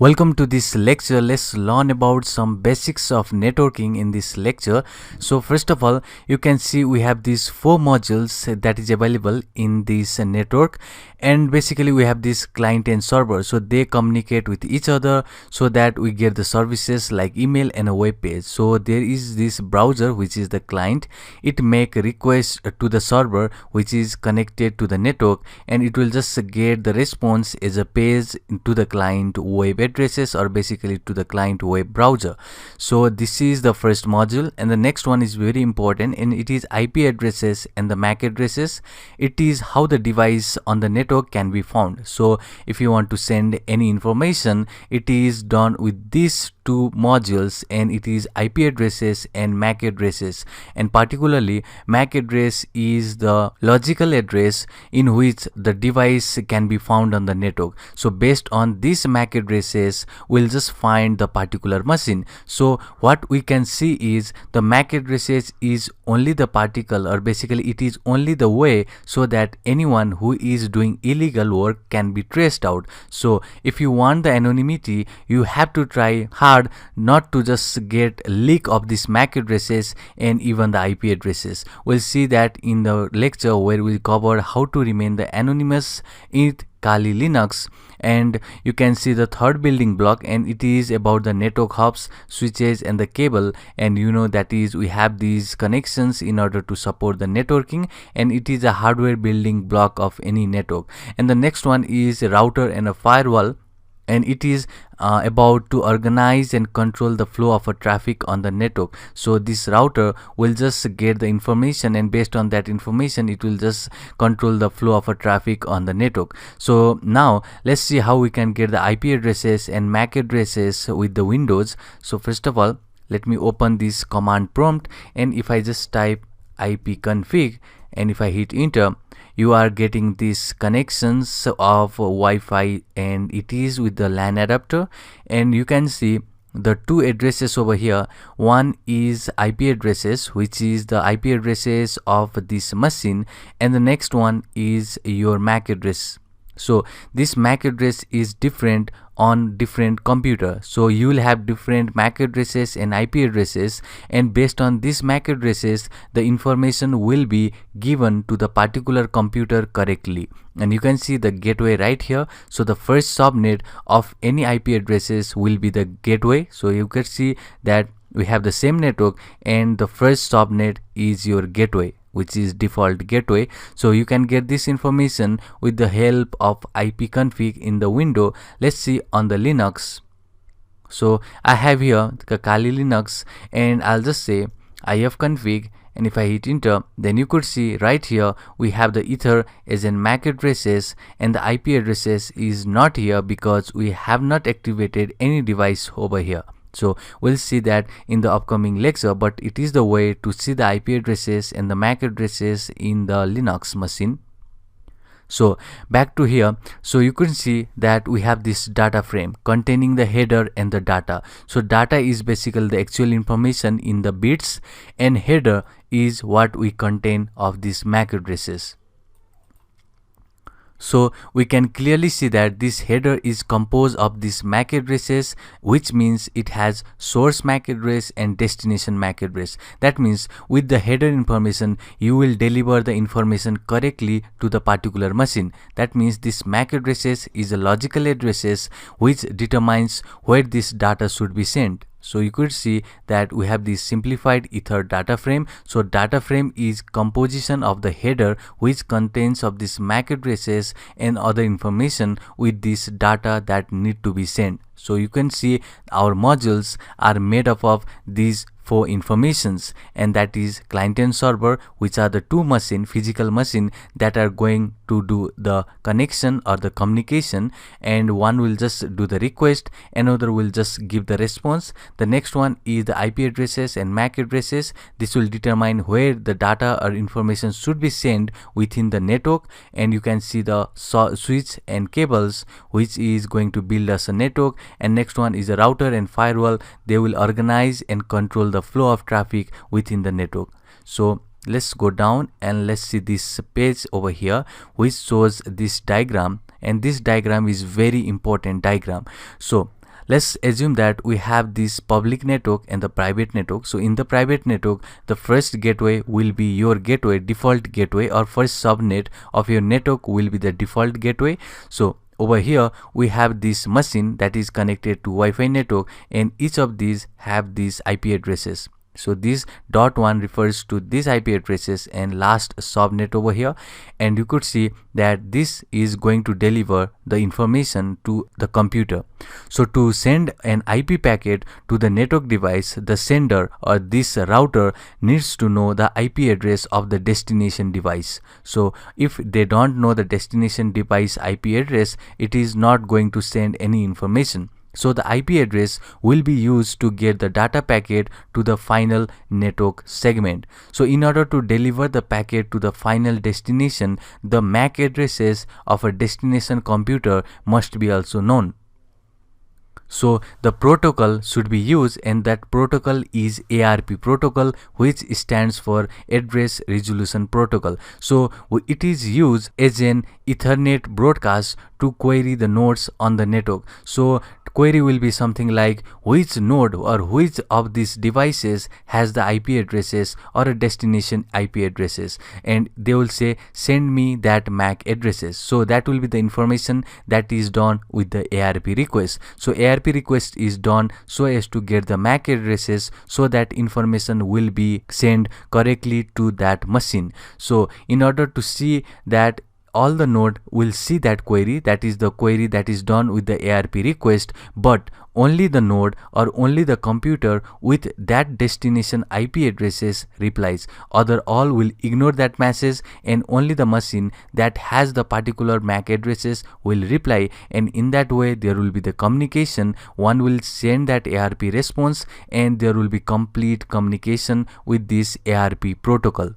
Welcome to this lecture. Let's learn about some basics of networking in this lecture. So first of all, you can see we have these four modules that is available in this network, and basically we have this client and server, so they communicate with each other so that we get the services like email and a web page. So there is this browser, which is the client. It make requests to the server, which is connected to the network, and it will just get the response as a page to the client web addresses, or basically to the client web browser. So this is the first module, and the next one is very important, and it is IP addresses and the MAC addresses. It is how the device on the network can be found. So if you want to send any information, it is done with these two modules, and it is IP addresses and MAC addresses. And particularly MAC address is the logical address in which the device can be found on the network. So based on these MAC addresses, we'll just find the particular machine. So what we can see is the MAC addresses is only the particle, or basically it is only the way so that anyone who is doing illegal work can be traced out. So if you want the anonymity, you have to try hard not to just get a leak of these MAC addresses and even the IP addresses. We'll see that in the lecture where we'll cover how to remain the anonymous in Kali Linux. And you can see the third building block, and it is about the network hubs, switches and the cable. And you know that is we have these connections in order to support the networking, and it is a hardware building block of any network. And the next one is a router and a firewall, and it is about to organize and control the flow of a traffic on the network. So this router will just get the information, and based on that information it will just control the flow of a traffic on the network. So now let's see how we can get the IP addresses and MAC addresses with the Windows. So first of all, let me open this command prompt, and if I just type ipconfig and if I hit enter, you are getting these connections of Wi-Fi, and it is with the LAN adapter. And you can see the two addresses over here. One is IP addresses, which is the IP addresses of this machine, and the next one is your MAC address. So this MAC address is different on different computer, so you will have different MAC addresses and IP addresses, and based on these MAC addresses the information will be given to the particular computer correctly. And you can see the gateway right here. So the first subnet of any IP addresses will be the gateway. So you can see that we have the same network, and the first subnet is your gateway, which is default gateway. So you can get this information with the help of ipconfig in the window. Let's see on the Linux. So I have here the Kali Linux, and I'll just say ifconfig, and if I hit enter, then you could see right here we have the ether as in MAC addresses, and the IP addresses is not here because we have not activated any device over here. So we'll see that in the upcoming lecture, but it is the way to see the IP addresses and the MAC addresses in the Linux machine. So back to here, so you can see that we have this data frame containing the header and the data. So data is basically the actual information in the bits, and header is what we contain of these MAC addresses. So we can clearly see that this header is composed of these MAC addresses, which means it has source MAC address and destination MAC address. That means with the header information you will deliver the information correctly to the particular machine. That means this MAC addresses is a logical addresses which determines where this data should be sent. So you could see that we have this simplified ether data frame. So data frame is composition of the header which contains of this MAC addresses and other information with this data that need to be sent. So you can see our modules are made up of these four informations, and that is client and server, which are the two physical machine that are going to do the connection or the communication, and one will just do the request, another will just give the response. The next one is the IP addresses and MAC addresses. This will determine where the data or information should be sent within the network, and you can see the switch and cables, which is going to build us a network. And next one is a router and firewall. They will organize and control the flow of traffic within the network. So let's go down and let's see this page over here which shows this diagram, and this diagram is very important diagram. So let's assume that we have this public network and the private network. So in the private network, the first gateway will be your gateway, default gateway, or first subnet of your network will be the default gateway. So over here we have this machine that is connected to Wi-Fi network, and each of these have these IP addresses. So this .1 refers to these IP addresses and last subnet over here, and you could see that this is going to deliver the information to the computer. So to send an IP packet to the network device, the sender or this router needs to know the IP address of the destination device. So if they don't know the destination device IP address, it is not going to send any information. So the IP address will be used to get the data packet to the final network segment. So in order to deliver the packet to the final destination, the MAC addresses of a destination computer must be also known. So the protocol should be used, and that protocol is ARP protocol, which stands for Address Resolution Protocol. So it is used as an Ethernet broadcast to query the nodes on the network. So query will be something like which node or which of these devices has the IP addresses or a destination IP addresses, and they will say send me that MAC addresses. So that will be the information that is done with the ARP request. So ARP request is done so as to get the MAC addresses, so that information will be sent correctly to that machine. So in order to see that all the node will see that query, that is the query that is done with the ARP request, but only the node or only the computer with that destination IP addresses replies. Other all will ignore that message, and only the machine that has the particular MAC addresses will reply, and in that way there will be the communication. One will send that ARP response, and there will be complete communication with this ARP protocol.